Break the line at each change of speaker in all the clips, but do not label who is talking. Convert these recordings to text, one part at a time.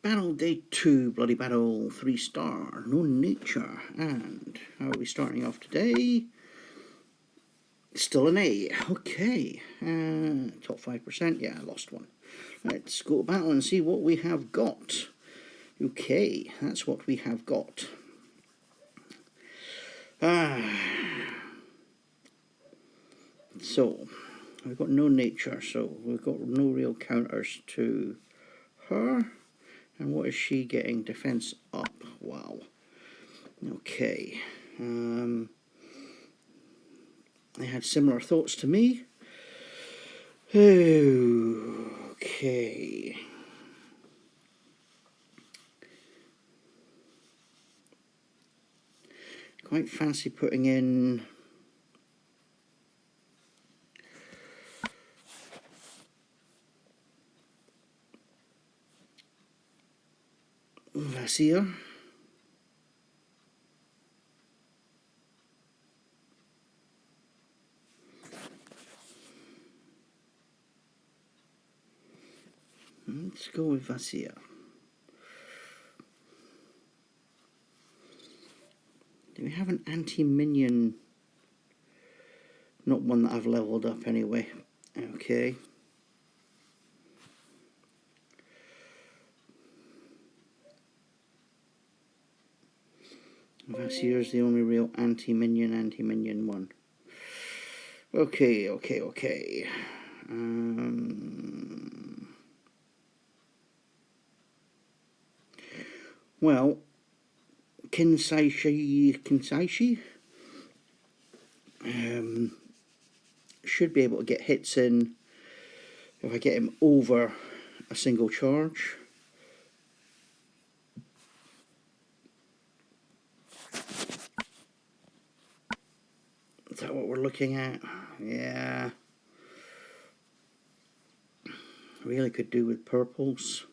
Battle Day 2, Bloody Battle, 3-star, no nature. And how are we starting off today? Still an A. Okay. Top 5%. Yeah, I lost one. Let's go to battle and see what we have got. Okay, that's what we have got. So, we've got no nature, so we've got no real counters to her. And what is she getting? Defense up. Wow. Okay. They had similar thoughts to me. Okay. Quite fancy putting in Vasir. Let's go with Vasir. Do we have an anti-minion? Not one that I've leveled up anyway. Okay. Vasir's the only real anti-minion one. Okay. Well, Kinsaishi should be able to get hits in if I get him over a single charge. Is that what we're looking at? Yeah. Really could do with purples.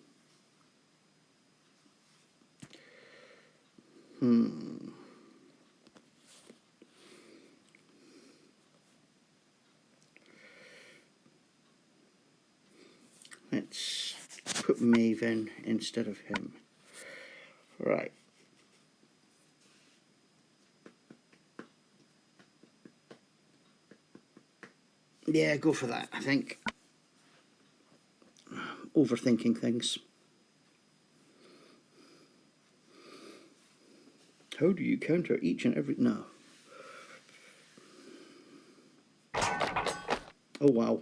Let's put Maven instead of him. Right. Yeah, go for that, I think. Overthinking things. How do you counter each and every... No. Oh, wow.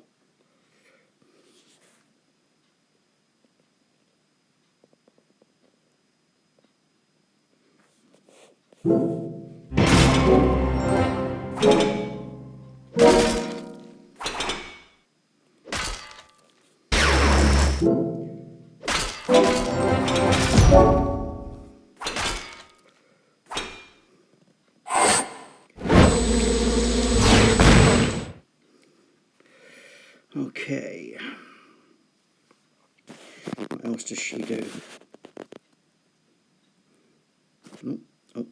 Okay. What else does she do? Nope. Oh,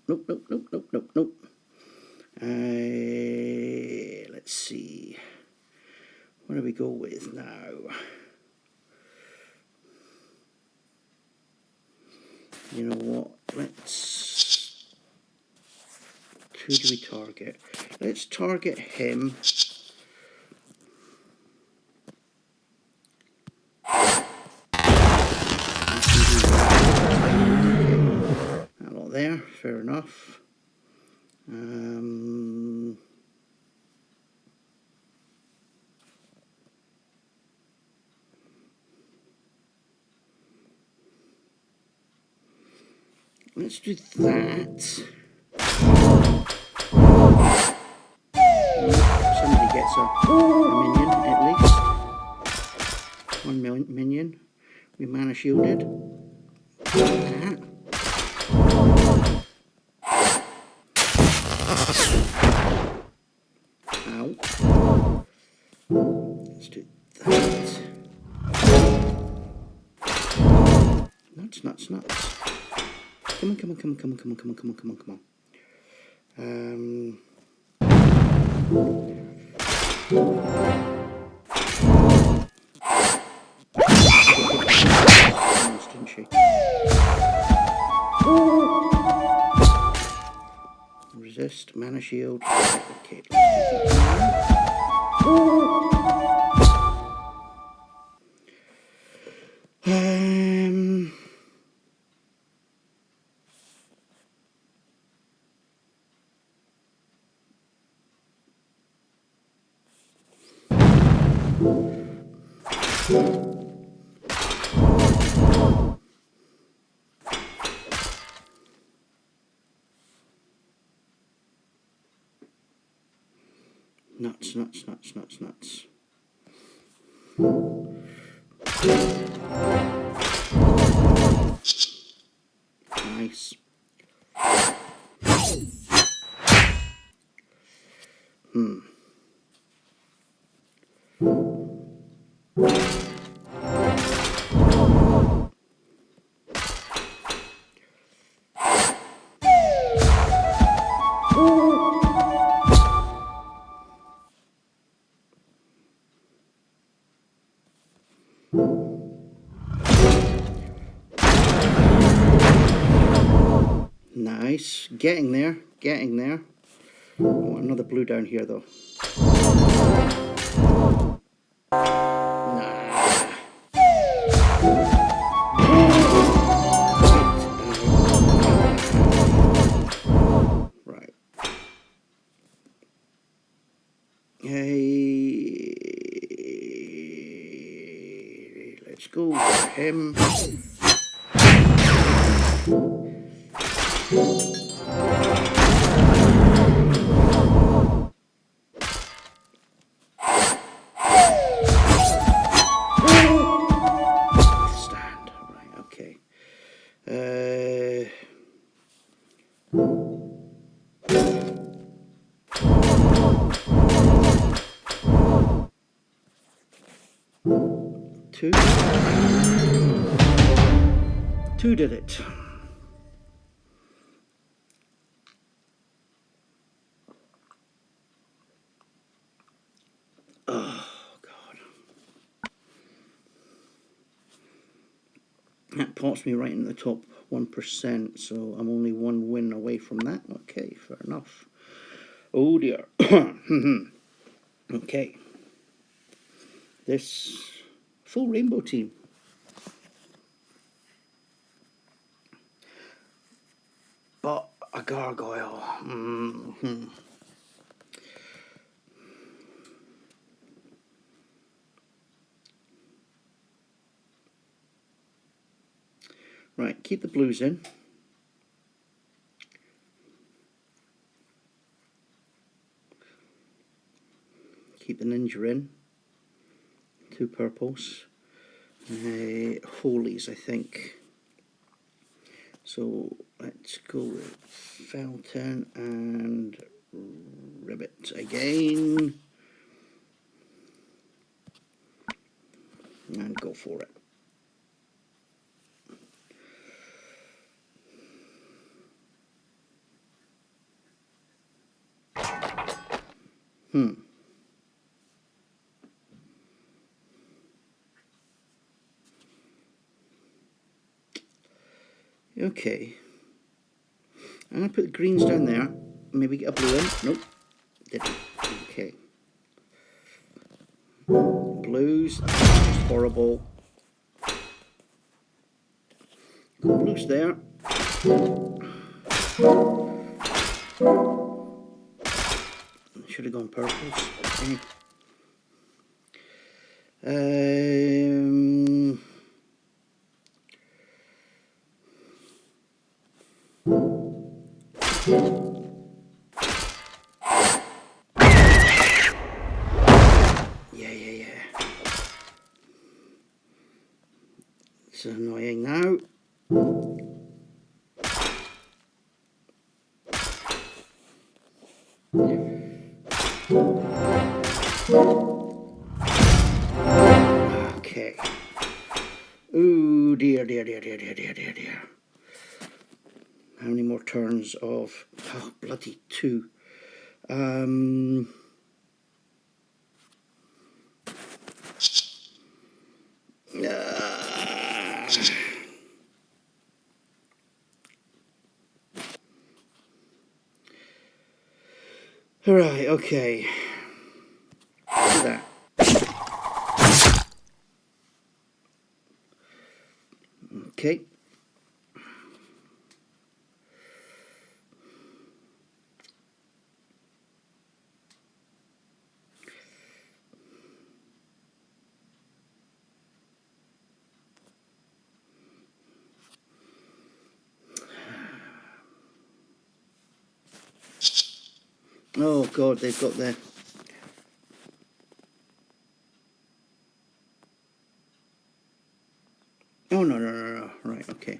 nope. Let's see. What do we go with now? You know what? Let's... Who do we target? Let's target him. That lot there, fair enough. Let's do that. Somebody gets a minion at least. One minion. We mana shielded. That. Ow. Let's do that. Nuts. Come on. Didn't she? Resist, mana shield. Okay, let's do that. Nuts, nuts, nuts, nuts, nuts. Nice. Nice. Getting there. Getting there. Oh, another blue down here though. Nah. Right. Hey, let's go for him. Stand. Right, okay. 2. 2 did it. Oh, God. That pops me right in the top 1%, so I'm only 1 win away from that. Okay, fair enough. Oh, dear. Okay. This full rainbow team. But a gargoyle. Right, keep the blues in. Keep the ninja in. 2 purples. Holies, I think. So let's go with Fountain and Ribbit again. And go for it. Okay. I'm going to put the greens down there. Maybe get a blue in. Nope. Didn't. Okay. Blues. Just horrible. Blues there. Should have gone purples. Okay. Yeah. It's annoying now. Okay. Ooh, dear. How many more turns of... Oh, bloody 2. Right, okay. Do that. Okay. Oh God, they've got their... Oh, no, no, no, no. Right, okay.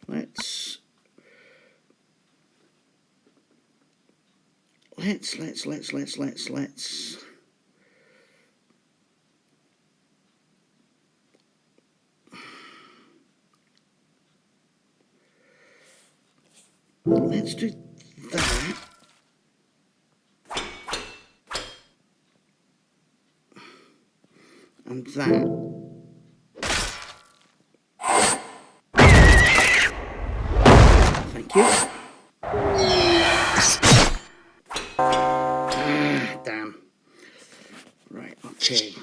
Let's do that. And that. Thank you. Ah, damn. Right, okay.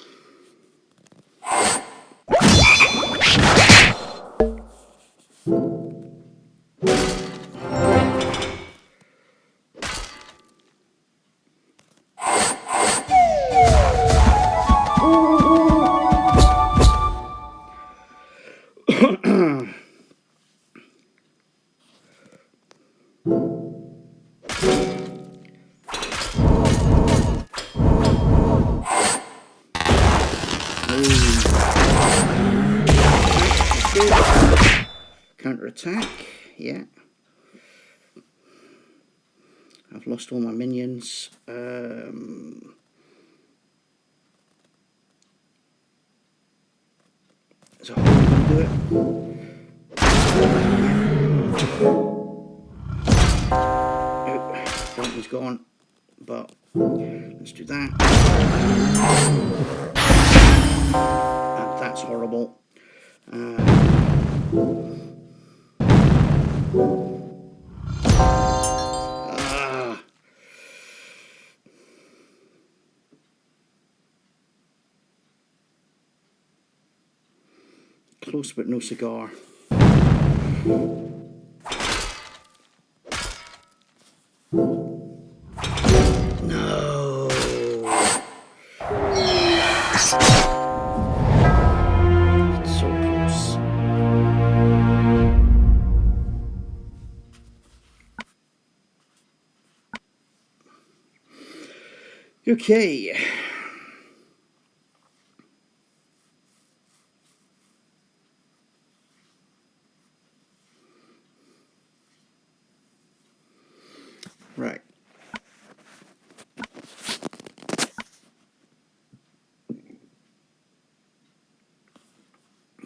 Counter attack, yeah. I've lost all my minions. So how do we do it? Oh, Fountain's gone, but let's do that. That's horrible. Close but no cigar. No. So close. Okay. Right.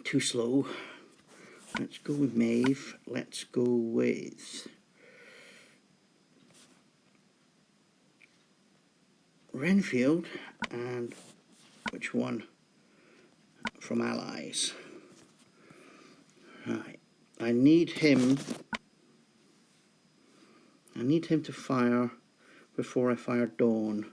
Too slow. Let's go with Maeve. Let's go with Renfield. And which one? From Allies. Right. I need him to fire before I fire Dawn.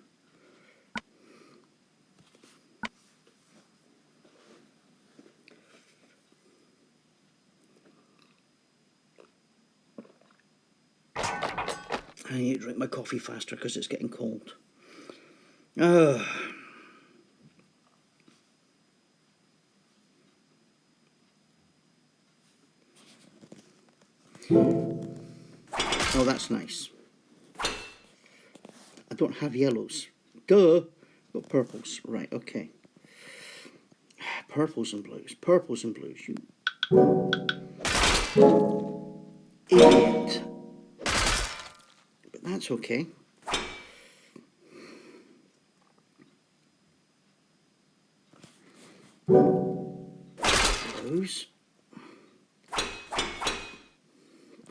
I need to drink my coffee faster because it's getting cold. Oh, that's nice. I don't have yellows. Duh. Got purples. Right, okay. Purples and blues. Purples and blues. You idiot. But that's okay. Blues.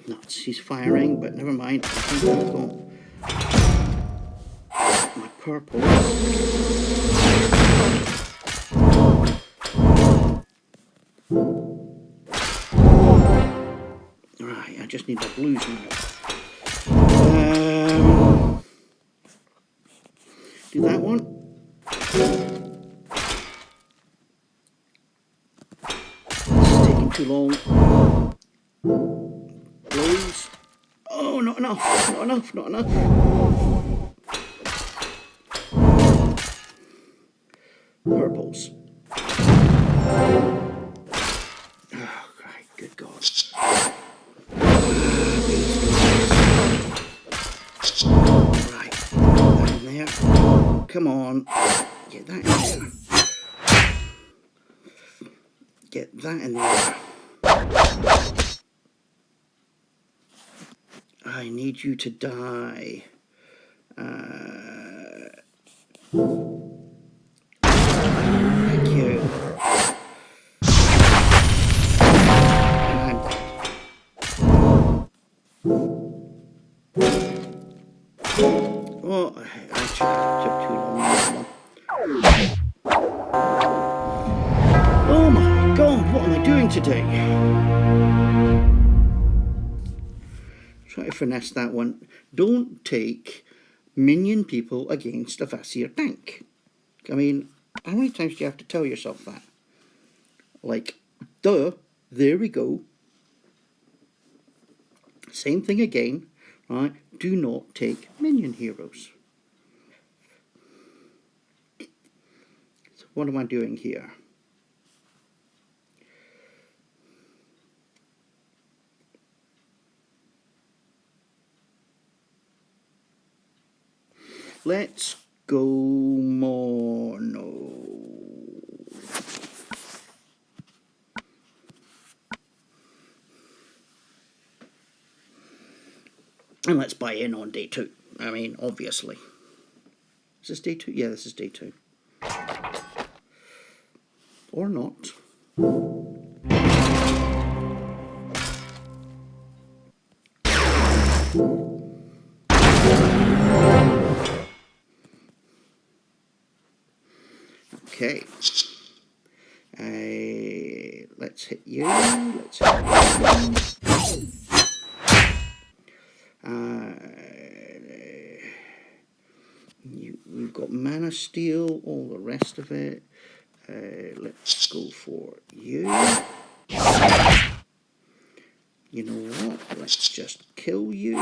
Nuts. He's firing, but never mind. I think I've got my purples. Right, I just need the blues now. too long. Please. Oh, not enough. Not enough. Not enough. Purples. Oh, right. Good God. Right. That in there. Come on. Get that in there. Get that in there. I need you to die. Thank you. And I'm dead. Oh, actually, it took too long on that one. Oh my God, what am I doing today? Try to finesse that one. Don't take minion people against a Vasir tank. I mean, how many times do you have to tell yourself that? Like, duh, there we go. Same thing again, right? Do not take minion heroes. So what am I doing here? Let's go mono. And let's buy in on day 2. I mean, obviously. Is this day 2? Yeah, this is day 2. Or not. Okay. Let's hit you. Let's hit you. We've got Mana Steel, all the rest of it. Let's go for you. You know what? Let's just kill you.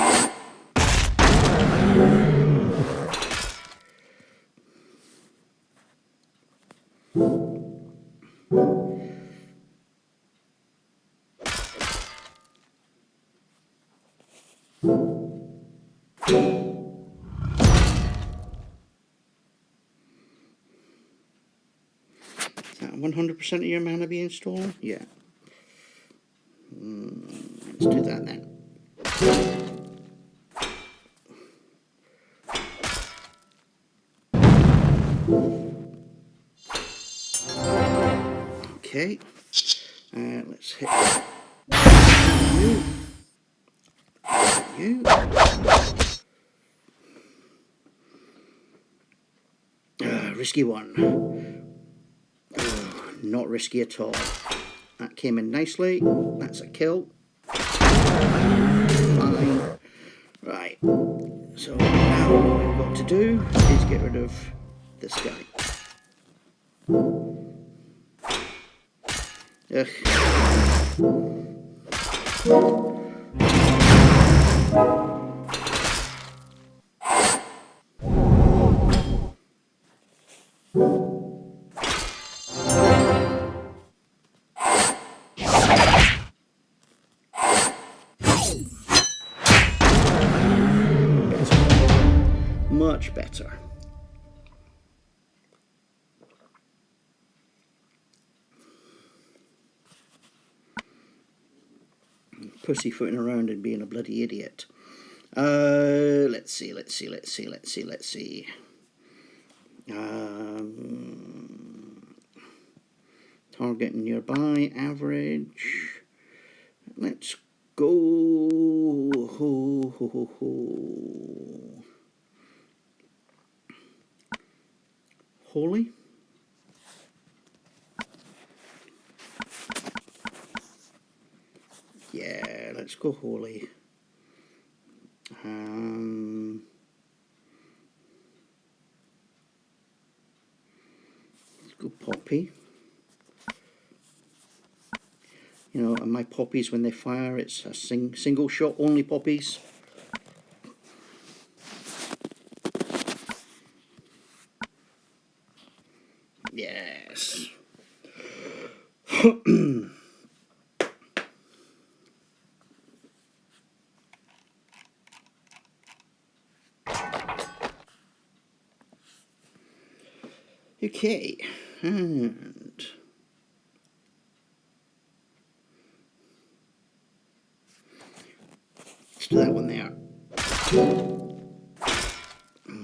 Is that 100% of your mana being stolen? Yeah. Let's do that then. Okay. Let's hit you. You. Risky one. Not risky at all. That came in nicely. That's a kill. Fine. Right. So now what we've got to do is get rid of this guy. Ugh. Much better. Pussyfooting around and being a bloody idiot. Let's see. Target nearby, average. Let's go. Ho, ho, ho, ho. Holy. Yeah, let's go holy. Let's go poppy. You know, and my poppies, when they fire, it's a single shot only poppies. Yes. Okay, and let's do that one there.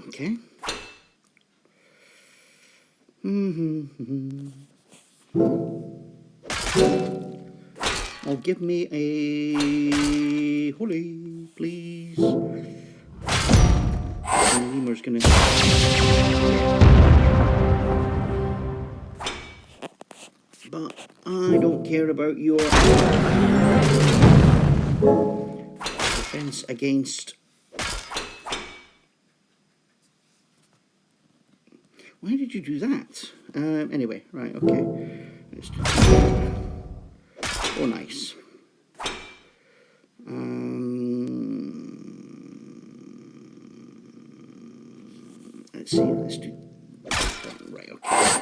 Okay. Oh, give me a holy, please. And Lemur's gonna. But I don't care about your defense against. Why did you do that? Anyway, right, okay. Let's do that. Oh, nice. Let's see, let's do. Right, okay.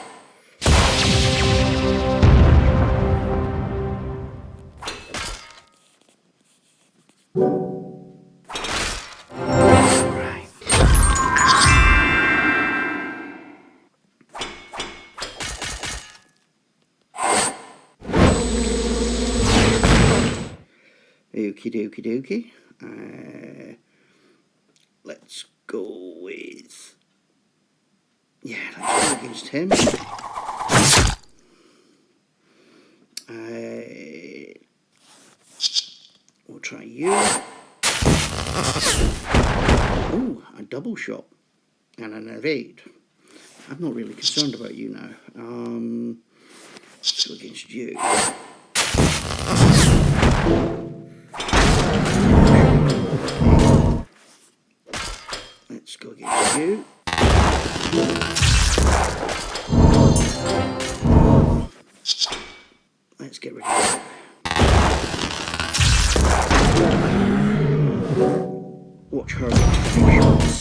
Okie dokie dokie. Let's go with. Yeah, let's go against him. We'll try you. Oh, a double shot and an evade. I'm not really concerned about you now. Let's go against you. Let's go against you. Let's get rid of you. Watch her get 5 shots.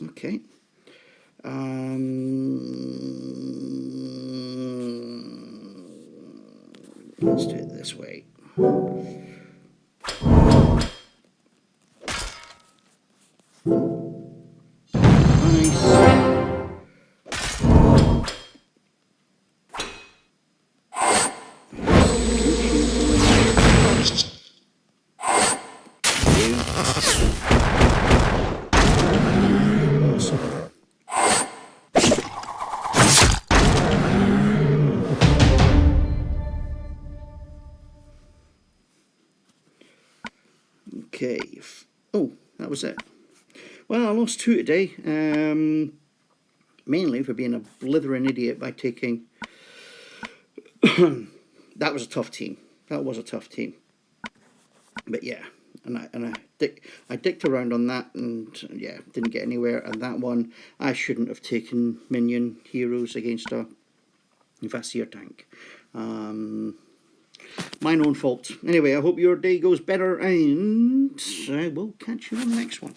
Okay. Let's do it this way. Okay. Oh, that was it. Well, I lost 2 today. Mainly for being a blithering idiot by taking. That was a tough team. That was a tough team. But yeah, and I dicked around on that, and yeah, didn't get anywhere. And that one, I shouldn't have taken minion heroes against a Vasir tank. Mine own fault. Anyway, I hope your day goes better, and I will catch you on the next one.